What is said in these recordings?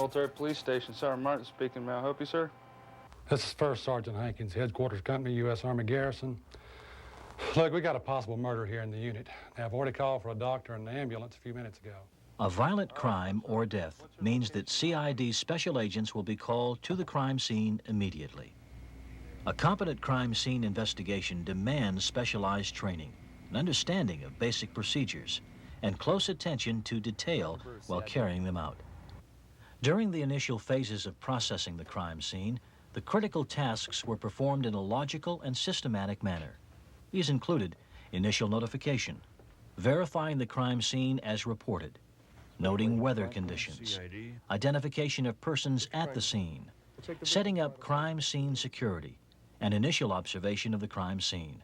Military Police Station, Sergeant Martin speaking. May I help you, sir? This is First Sergeant Hankins, Headquarters Company, U.S. Army Garrison. Look, we got a possible murder here in the unit. I've already called for a doctor and an ambulance a few minutes ago. A violent crime or death means that CID special agents will be called to the crime scene immediately. A competent crime scene investigation demands specialized training, an understanding of basic procedures, and close attention to detail while carrying them out. During the initial phases of processing the crime scene, the critical tasks were performed in a logical and systematic manner. These included initial notification, verifying the crime scene as reported, noting weather conditions, identification of persons at the scene, setting up crime scene security, and initial observation of the crime scene.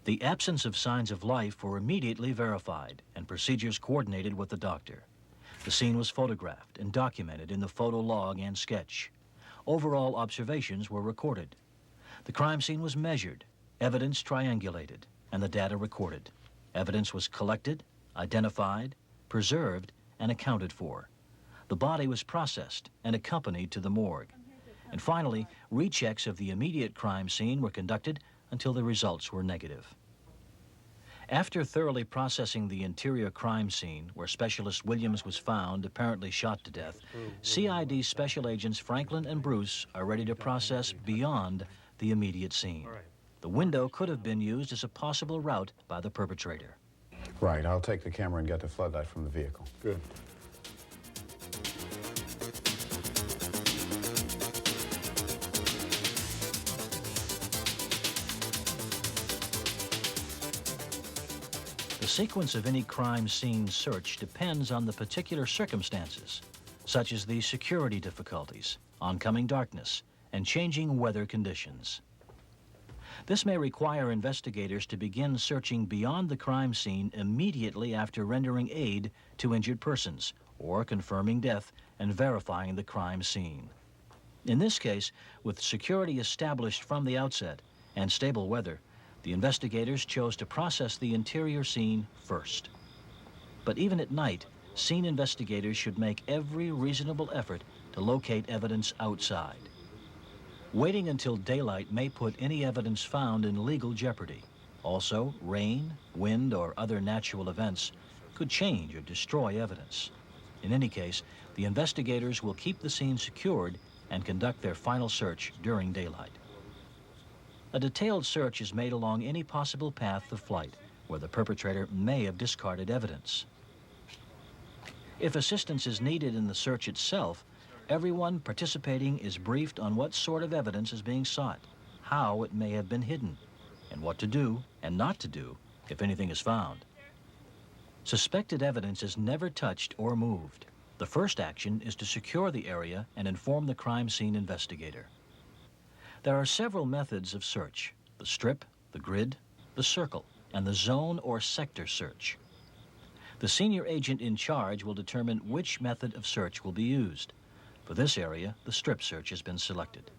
The absence of signs of life were immediately verified and procedures coordinated with the doctor. The scene was photographed and documented in the photo log and sketch. Overall observations were recorded. The crime scene was measured, evidence triangulated, and the data recorded. Evidence was collected, identified, preserved, and accounted for. The body was processed and accompanied to the morgue. And finally, rechecks of the immediate crime scene were conducted until the results were negative. After thoroughly processing the interior crime scene, where Specialist Williams was found, apparently shot to death, CID Special Agents Franklin and Bruce are ready to process beyond the immediate scene. The window could have been used as a possible route by the perpetrator. Right, I'll take the camera and get the floodlight from the vehicle. Good. The sequence of any crime scene search depends on the particular circumstances, such as the security difficulties, oncoming darkness, and changing weather conditions. This may require investigators to begin searching beyond the crime scene immediately after rendering aid to injured persons or confirming death and verifying the crime scene. In this case, with security established from the outset and stable weather, the investigators chose to process the interior scene first. But even at night, scene investigators should make every reasonable effort to locate evidence outside. Waiting until daylight may put any evidence found in legal jeopardy. Also, rain, wind, or other natural events could change or destroy evidence. In any case, the investigators will keep the scene secured and conduct their final search during daylight. A detailed search is made along any possible path of flight where the perpetrator may have discarded evidence. If assistance is needed in the search itself, everyone participating is briefed on what sort of evidence is being sought, how it may have been hidden, and what to do and not to do if anything is found. Suspected evidence is never touched or moved. The first action is to secure the area and inform the crime scene investigator. There are several methods of search: the strip, the grid, the circle, and the zone or sector search. The senior agent in charge will determine which method of search will be used. For this area, the strip search has been selected.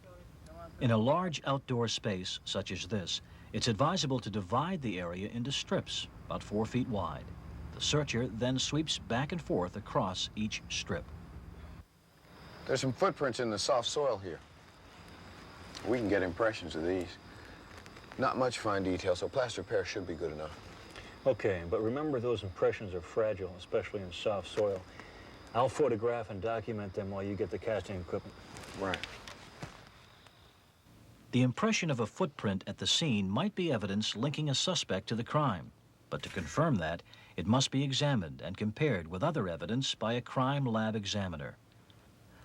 In a large outdoor space such as this, it's advisable to divide the area into strips about 4 feet wide. The searcher then sweeps back and forth across each strip. There's some footprints in the soft soil here. We can get impressions of these. Not much fine detail, so plaster Paris should be good enough. Okay, but remember those impressions are fragile, especially in soft soil. I'll photograph and document them while you get the casting equipment. Right. The impression of a footprint at the scene might be evidence linking a suspect to the crime, but to confirm that, it must be examined and compared with other evidence by a crime lab examiner.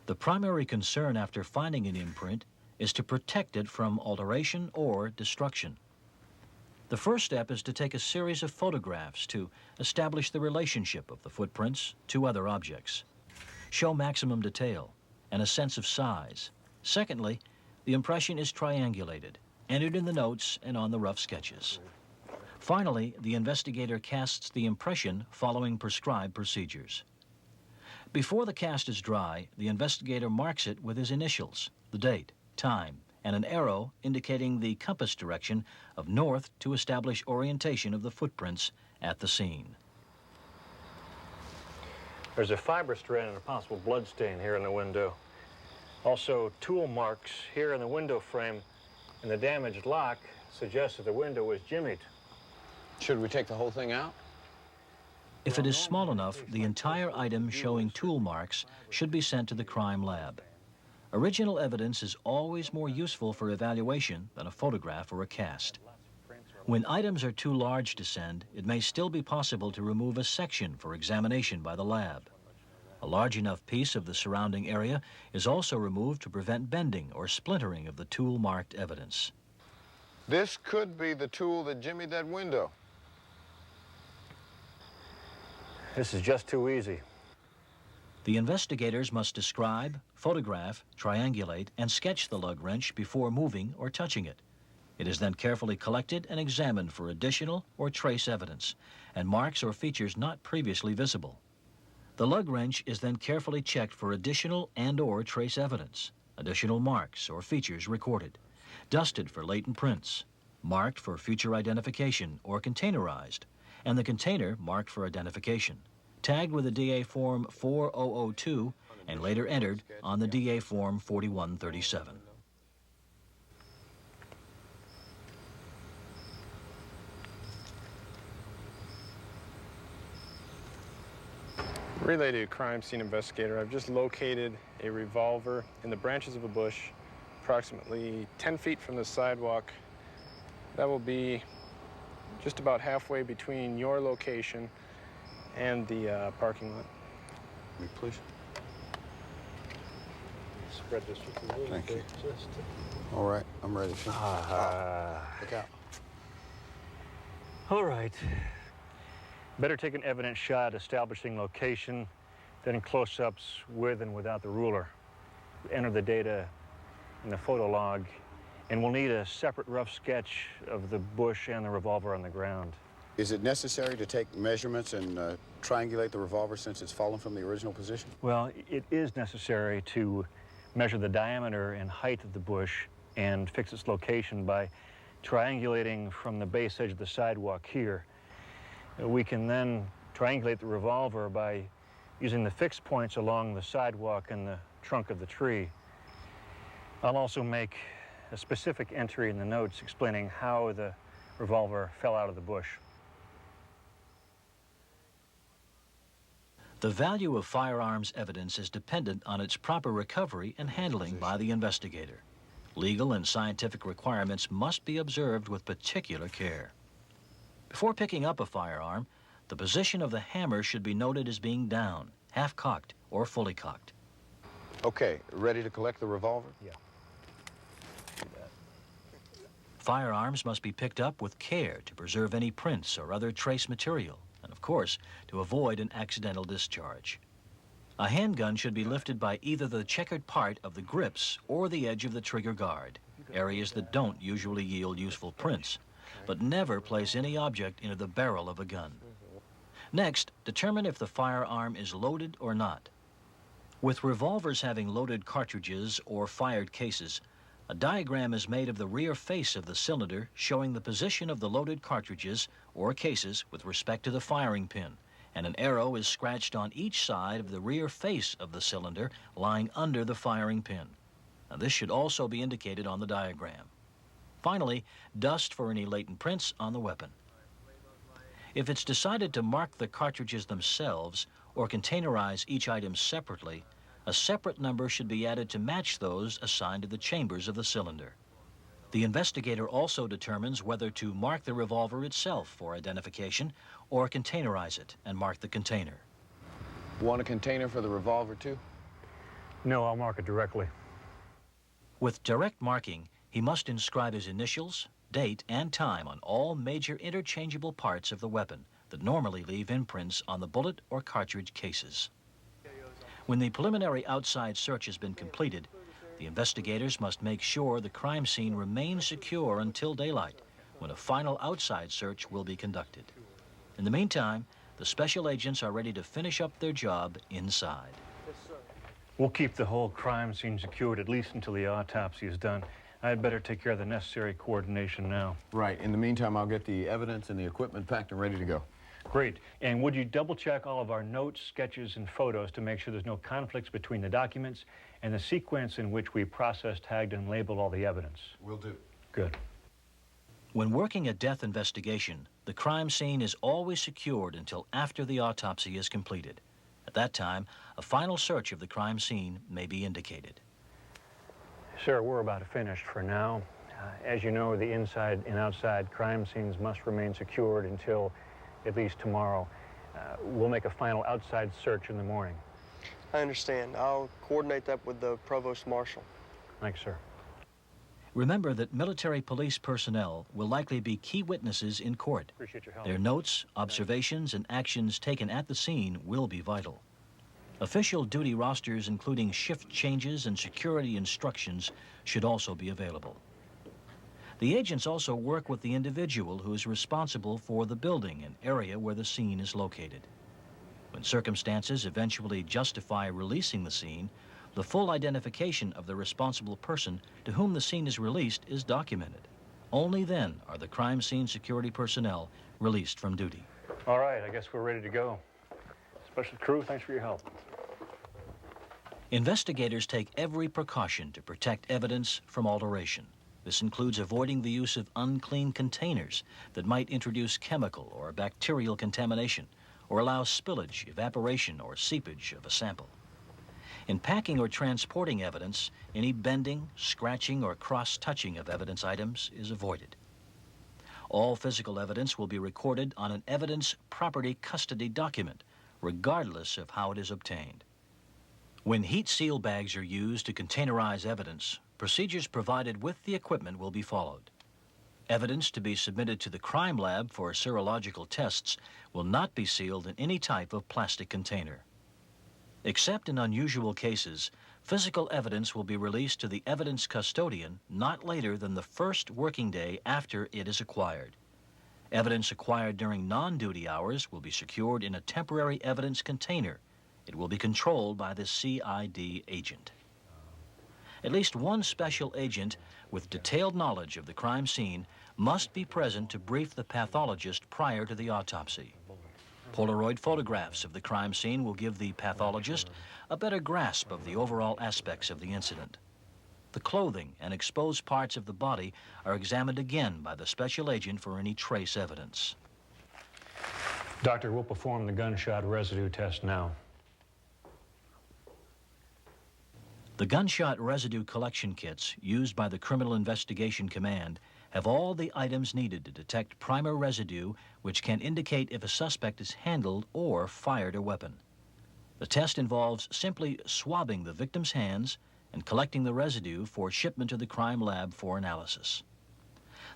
The primary concern after finding an imprint is to protect it from alteration or destruction. The first step is to take a series of photographs to establish the relationship of the footprints to other objects, show maximum detail and a sense of size. Secondly, the impression is triangulated, entered in the notes and on the rough sketches. Finally, the investigator casts the impression following prescribed procedures. Before the cast is dry, the investigator marks it with his initials, the date, time, and an arrow indicating the compass direction of north to establish orientation of the footprints at the scene. There's a fiber strand and a possible blood stain here in the window. Also, tool marks here in the window frame, and the damaged lock suggests that the window was jimmied. Should we take the whole thing out? If it is small enough, the entire item showing tool marks should be sent to the crime lab. Original evidence is always more useful for evaluation than a photograph or a cast. When items are too large to send, it may still be possible to remove a section for examination by the lab. A large enough piece of the surrounding area is also removed to prevent bending or splintering of the tool-marked evidence. This could be the tool that jimmied that window. This is just too easy. The investigators must describe, photograph, triangulate, and sketch the lug wrench before moving or touching it. It is then carefully collected and examined for additional or trace evidence, and marks or features not previously visible. The lug wrench is then carefully checked for additional and/or trace evidence, additional marks or features recorded, dusted for latent prints, marked for future identification or containerized, and the container marked for identification, tagged with the DA Form 4002 and later entered on the DA Form 4137. Relay to crime scene investigator. I've just located a revolver in the branches of a bush, approximately 10 feet from the sidewalk. That will be just about halfway between your location and the parking lot. Me, please. Spread this just a little Thank bit. you. Just All right, I'm ready. Look out. All right. Better take an evidence shot establishing location, then close-ups with and without the ruler. Enter the data in the photo log, and we'll need a separate rough sketch of the bush and the revolver on the ground. Is it necessary to take measurements and triangulate the revolver since it's fallen from the original position? Well, it is necessary to measure the diameter and height of the bush and fix its location by triangulating from the base edge of the sidewalk here. We can then triangulate the revolver by using the fixed points along the sidewalk and the trunk of the tree. I'll also make a specific entry in the notes explaining how the revolver fell out of the bush. The value of firearms evidence is dependent on its proper recovery and handling by the investigator. Legal and scientific requirements must be observed with particular care. Before picking up a firearm, the position of the hammer should be noted as being down, half-cocked, or fully cocked. Okay, ready to collect the revolver? Yeah. Firearms must be picked up with care to preserve any prints or other trace material, and of course, to avoid an accidental discharge. A handgun should be lifted by either the checkered part of the grips or the edge of the trigger guard, areas that don't usually yield useful prints, but never place any object into the barrel of a gun. Next, determine if the firearm is loaded or not. With revolvers having loaded cartridges or fired cases, a diagram is made of the rear face of the cylinder showing the position of the loaded cartridges or cases with respect to the firing pin, and an arrow is scratched on each side of the rear face of the cylinder lying under the firing pin. Now, this should also be indicated on the diagram. Finally, dust for any latent prints on the weapon. If it's decided to mark the cartridges themselves or containerize each item separately, a separate number should be added to match those assigned to the chambers of the cylinder. The investigator also determines whether to mark the revolver itself for identification or containerize it and mark the container. Want a container for the revolver, too? No, I'll mark it directly. With direct marking, he must inscribe his initials, date, and time on all major interchangeable parts of the weapon that normally leave imprints on the bullet or cartridge cases. When the preliminary outside search has been completed, the investigators must make sure the crime scene remains secure until daylight, when a final outside search will be conducted. In the meantime, the special agents are ready to finish up their job inside. We'll keep the whole crime scene secured at least until the autopsy is done. I'd better take care of the necessary coordination now. Right. In the meantime, I'll get the evidence and the equipment packed and ready to go. Great. And would you double check all of our notes, sketches, and photos to make sure there's no conflicts between the documents and the sequence in which we processed, tagged, and labeled all the evidence? Will do. Good. When working a death investigation, the crime scene is always secured until after the autopsy is completed. At that time, a final search of the crime scene may be indicated. Sir, we're about finished for now. As you know, the inside and outside crime scenes must remain secured until at least tomorrow. We'll make a final outside search in the morning. I understand. I'll coordinate that with the provost marshal. Thanks, sir. Remember that military police personnel will likely be key witnesses in court. Appreciate your help. Their notes, observations, and actions taken at the scene will be vital. Official duty rosters, including shift changes and security instructions, should also be available. The agents also work with the individual who is responsible for the building and area where the scene is located. When circumstances eventually justify releasing the scene, the full identification of the responsible person to whom the scene is released is documented. Only then are the crime scene security personnel released from duty. All right, I guess we're ready to go. Special crew, thanks for your help. Investigators take every precaution to protect evidence from alteration. This includes avoiding the use of unclean containers that might introduce chemical or bacterial contamination or allow spillage, evaporation, or seepage of a sample. In packing or transporting evidence, any bending, scratching, or cross-touching of evidence items is avoided. All physical evidence will be recorded on an evidence property custody document, regardless of how it is obtained. When heat seal bags are used to containerize evidence, procedures provided with the equipment will be followed. Evidence to be submitted to the crime lab for serological tests will not be sealed in any type of plastic container. Except in unusual cases, physical evidence will be released to the evidence custodian not later than the first working day after it is acquired. Evidence acquired during non-duty hours will be secured in a temporary evidence container. It will be controlled by the CID agent. At least one special agent with detailed knowledge of the crime scene must be present to brief the pathologist prior to the autopsy. Polaroid photographs of the crime scene will give the pathologist a better grasp of the overall aspects of the incident. The clothing and exposed parts of the body are examined again by the special agent for any trace evidence. Doctor, we'll perform the gunshot residue test now. The gunshot residue collection kits used by the Criminal Investigation Command have all the items needed to detect primer residue, which can indicate if a suspect has handled or fired a weapon. The test involves simply swabbing the victim's hands and collecting the residue for shipment to the crime lab for analysis.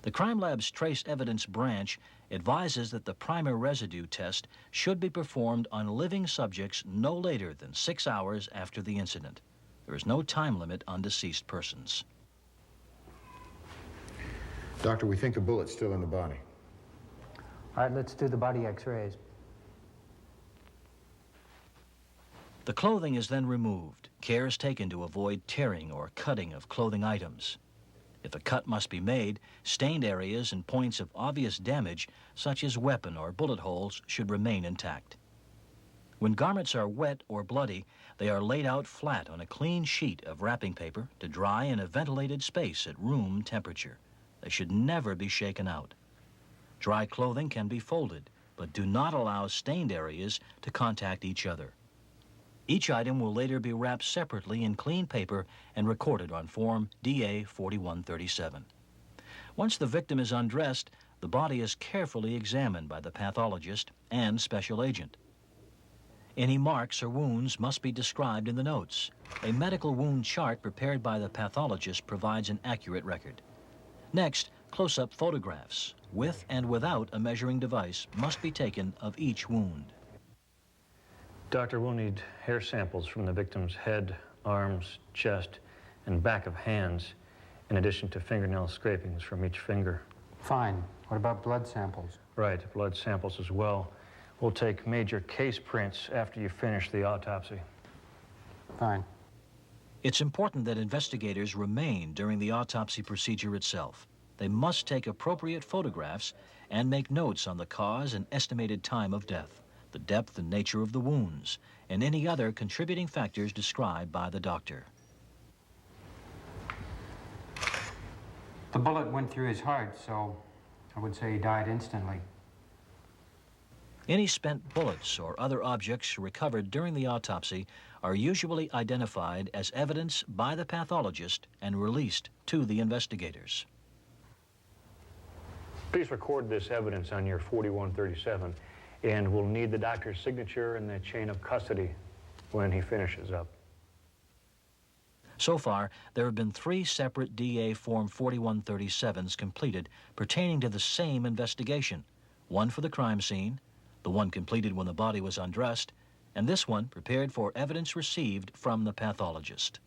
The crime lab's trace evidence branch advises that the primer residue test should be performed on living subjects no later than 6 hours after the incident. There is no time limit on deceased persons. Doctor, we think the bullet's still in the body. All right, let's do the body x-rays. The clothing is then removed. Care is taken to avoid tearing or cutting of clothing items. If a cut must be made, stained areas and points of obvious damage, such as weapon or bullet holes, should remain intact. When garments are wet or bloody, they are laid out flat on a clean sheet of wrapping paper to dry in a ventilated space at room temperature. They should never be shaken out. Dry clothing can be folded, but do not allow stained areas to contact each other. Each item will later be wrapped separately in clean paper and recorded on Form DA 4137. Once the victim is undressed, the body is carefully examined by the pathologist and special agent. Any marks or wounds must be described in the notes. A medical wound chart prepared by the pathologist provides an accurate record. Next, close-up photographs, with and without a measuring device, must be taken of each wound. Doctor, we'll need hair samples from the victim's head, arms, chest, and back of hands, in addition to fingernail scrapings from each finger. Fine. What about blood samples? Right, blood samples as well. We'll take major case prints after you finish the autopsy. Fine. It's important that investigators remain during the autopsy procedure itself. they must take appropriate photographs and make notes on the cause and estimated time of death, the depth and nature of the wounds, and any other contributing factors described by the doctor. The bullet went through his heart, so I would say he died instantly. Any spent bullets or other objects recovered during the autopsy are usually identified as evidence by the pathologist and released to the investigators. Please record this evidence on your 4137, and we'll need the doctor's signature and the chain of custody when he finishes up. So far, there have been 3 separate DA Form 4137s completed pertaining to the same investigation. One for the crime scene, the one completed when the body was undressed, and this one prepared for evidence received from the pathologist.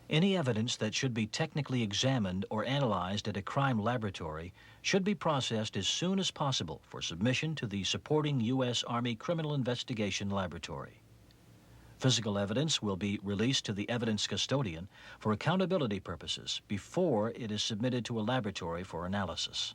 Any evidence that should be technically examined or analyzed at a crime laboratory should be processed as soon as possible for submission to the supporting U.S. Army Criminal Investigation Laboratory. Physical evidence will be released to the evidence custodian for accountability purposes before it is submitted to a laboratory for analysis.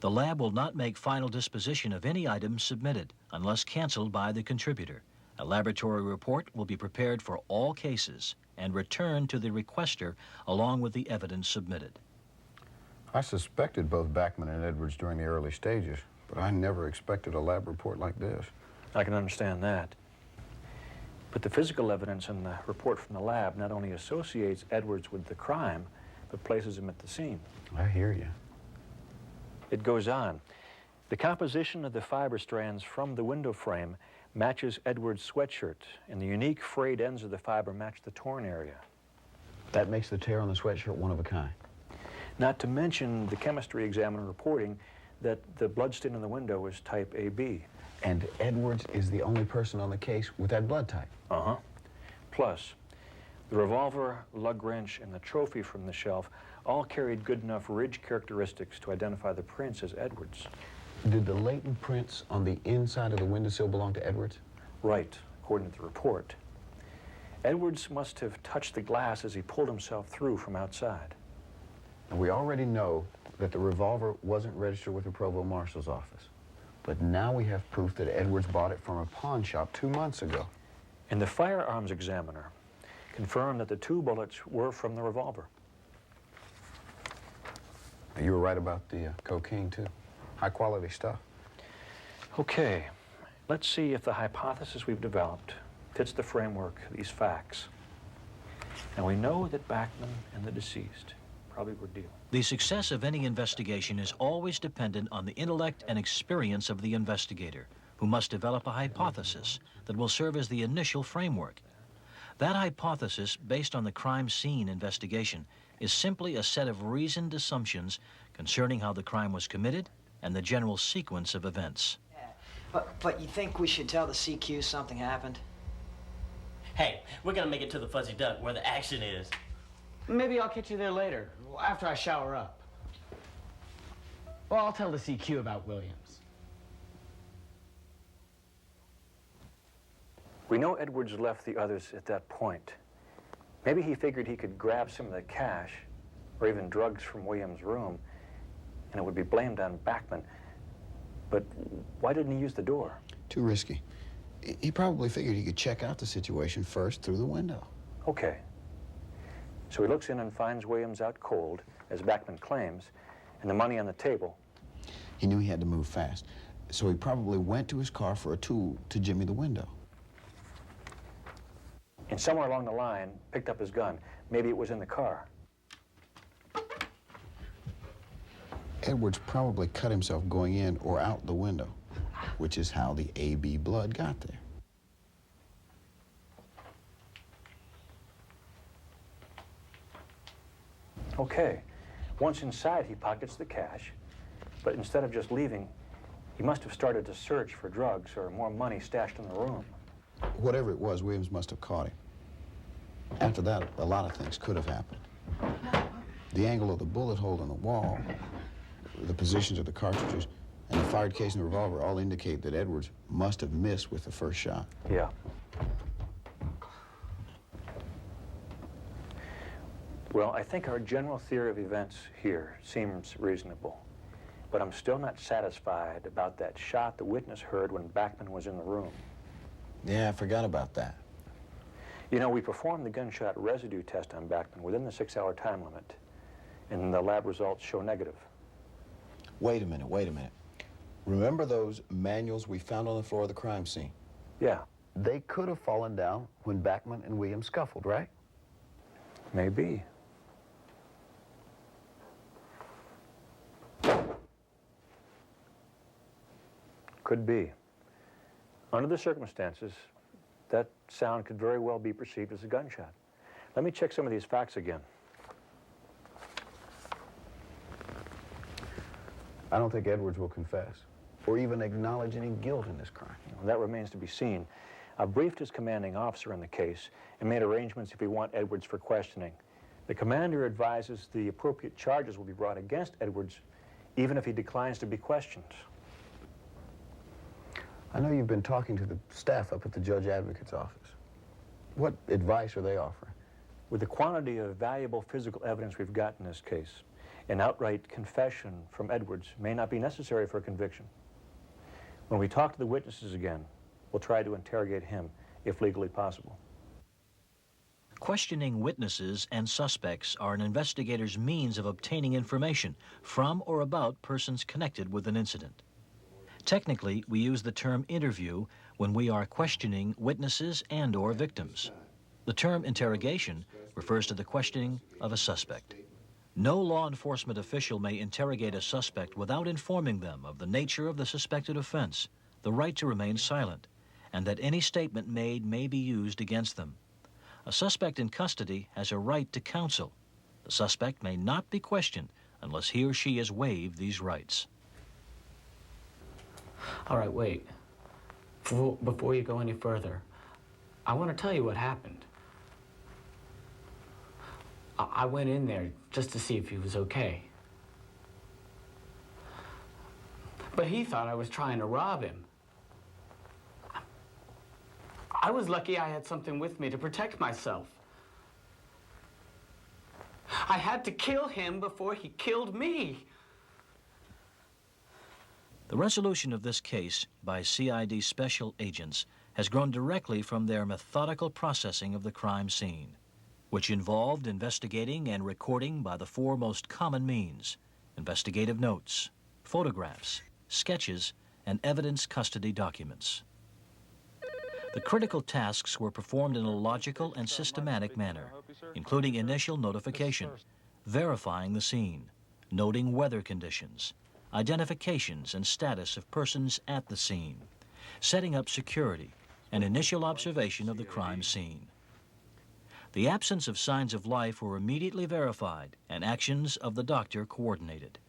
The lab will not make final disposition of any items submitted unless canceled by the contributor. A laboratory report will be prepared for all cases and returned to the requester along with the evidence submitted. I suspected both Backman and Edwards during the early stages, but I never expected a lab report like this. I can understand that. But the physical evidence in the report from the lab not only associates Edwards with the crime, but places him at the scene. I hear you. It goes on. The composition of the fiber strands from the window frame matches Edwards' sweatshirt, and the unique frayed ends of the fiber match the torn area. That makes the tear on the sweatshirt one of a kind. Not to mention the chemistry examiner reporting that the blood stain on the window is type AB. And Edwards is the only person on the case with that blood type. Uh-huh. Plus, the revolver, lug wrench, and the trophy from the shelf all carried good enough ridge characteristics to identify the prints as Edwards. Did the latent prints on the inside of the windowsill belong to Edwards? Right, according to the report. Edwards must have touched the glass as he pulled himself through from outside. And we already know that the revolver wasn't registered with the Provost Marshal's office. But now we have proof that Edwards bought it from a pawn shop 2 months ago. And the firearms examiner confirmed that the 2 bullets were from the revolver. You were right about the cocaine, too. High-quality stuff. Okay, let's see if the hypothesis we've developed fits the framework of these facts. Now, we know that Backman and the deceased probably were dealing. The success of any investigation is always dependent on the intellect and experience of the investigator, who must develop a hypothesis that will serve as the initial framework. That hypothesis, based on the crime scene investigation, is simply a set of reasoned assumptions concerning how the crime was committed and the general sequence of events. But you think we should tell the CQ something happened? Hey, we're gonna make it to the Fuzzy Duck where the action is. Maybe I'll catch you there later, after I shower up. Well, I'll tell the CQ about Williams. We know Edwards left the others at that point. Maybe he figured he could grab some of the cash or even drugs from Williams' room, and it would be blamed on Backman. But why didn't he use the door? Too risky. He probably figured he could check out the situation first through the window. Okay. So he looks in and finds Williams out cold, as Backman claims, and the money on the table. He knew he had to move fast, so he probably went to his car for a tool to jimmy the window. And somewhere along the line, picked up his gun. Maybe it was in the car. Edwards probably cut himself going in or out the window, which is how the AB blood got there. Okay. Once inside, he pockets the cash, but instead of just leaving, he must have started to search for drugs or more money stashed in the room. Whatever it was, Williams must have caught him. After that, a lot of things could have happened. The angle of the bullet hole in the wall, the positions of the cartridges, and the fired case in the revolver all indicate that Edwards must have missed with the first shot. Yeah. Well, I think our general theory of events here seems reasonable, but I'm still not satisfied about that shot the witness heard when Bachman was in the room. Yeah, I forgot about that. You know, we performed the gunshot residue test on Bachman within the 6-hour time limit, and the lab results show negative. Wait a minute, wait a minute. Remember those manuals we found on the floor of the crime scene? Yeah, They could have fallen down when Bachman and Williams scuffled, right? maybe. Could be. Under the circumstances, that sound could very well be perceived as a gunshot. Let me check some of these facts again. I don't think Edwards will confess or even acknowledge any guilt in this crime. Well, that remains to be seen. I've briefed his commanding officer on the case and made arrangements if we want Edwards for questioning. The commander advises the appropriate charges will be brought against Edwards, even if he declines to be questioned. I know you've been talking to the staff up at the judge advocate's office. What advice are they offering? With the quantity of valuable physical evidence we've got in this case, an outright confession from Edwards may not be necessary for a conviction. When we talk to the witnesses again, we'll try to interrogate him if legally possible. Questioning witnesses and suspects are an investigator's means of obtaining information from or about persons connected with an incident. Technically, we use the term interview when we are questioning witnesses and/or victims. The term interrogation refers to the questioning of a suspect. No law enforcement official may interrogate a suspect without informing them of the nature of the suspected offense, the right to remain silent, and that any statement made may be used against them. A suspect in custody has a right to counsel. The suspect may not be questioned unless he or she has waived these rights. All right, wait. Before you go any further, I want to tell you what happened. I went in there just to see if he was okay. But he thought I was trying to rob him. I was lucky I had something with me to protect myself. I had to kill him before he killed me. The resolution of this case by CID special agents has grown directly from their methodical processing of the crime scene, which involved investigating and recording by the four most common means: investigative notes, photographs, sketches, and evidence custody documents. The critical tasks were performed in a logical and systematic manner, including initial notification, verifying the scene, noting weather conditions, identifications and status of persons at the scene, setting up security, and initial observation of the crime scene. The absence of signs of life were immediately verified and actions of the doctor coordinated.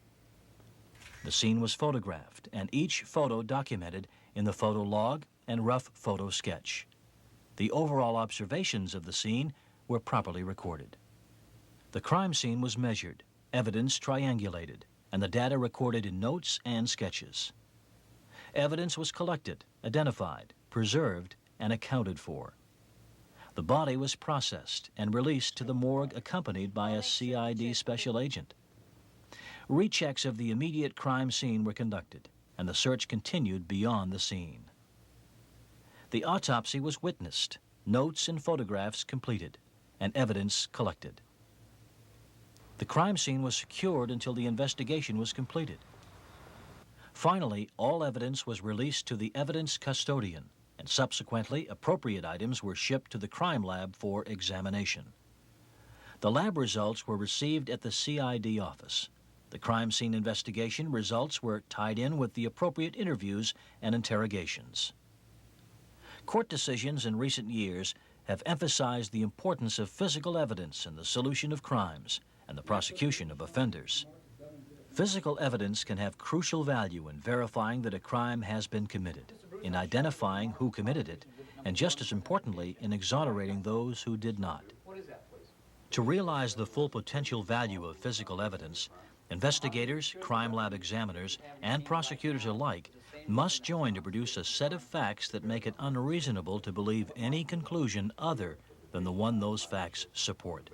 The scene was photographed and each photo documented in the photo log and rough photo sketch. The overall observations of the scene were properly recorded. The crime scene was measured, evidence triangulated, and the data recorded in notes and sketches. Evidence was collected, identified, preserved, and accounted for. The body was processed and released to the morgue accompanied by a CID special agent. Rechecks of the immediate crime scene were conducted, and the search continued beyond the scene. The autopsy was witnessed, notes and photographs completed, and evidence collected. The crime scene was secured until the investigation was completed. Finally, all evidence was released to the evidence custodian, and subsequently appropriate items were shipped to the crime lab for examination. The lab results were received at the CID office. The crime scene investigation results were tied in with the appropriate interviews and interrogations. Court decisions in recent years have emphasized the importance of physical evidence in the solution of crimes and the prosecution of offenders. Physical evidence can have crucial value in verifying that a crime has been committed, in identifying who committed it, and just as importantly, in exonerating those who did not. To realize the full potential value of physical evidence, investigators, crime lab examiners, and prosecutors alike must join to produce a set of facts that make it unreasonable to believe any conclusion other than the one those facts support.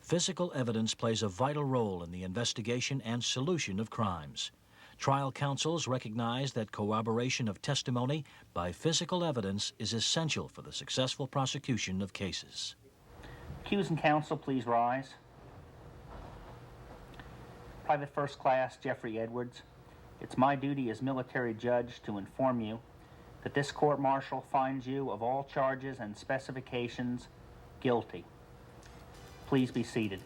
Physical evidence plays a vital role in the investigation and solution of crimes. Trial counsels recognize that corroboration of testimony by physical evidence is essential for the successful prosecution of cases. Accused and counsel, please rise. Private First Class Jeffrey Edwards, it's my duty as military judge to inform you that this court-martial finds you of all charges and specifications guilty. Please be seated.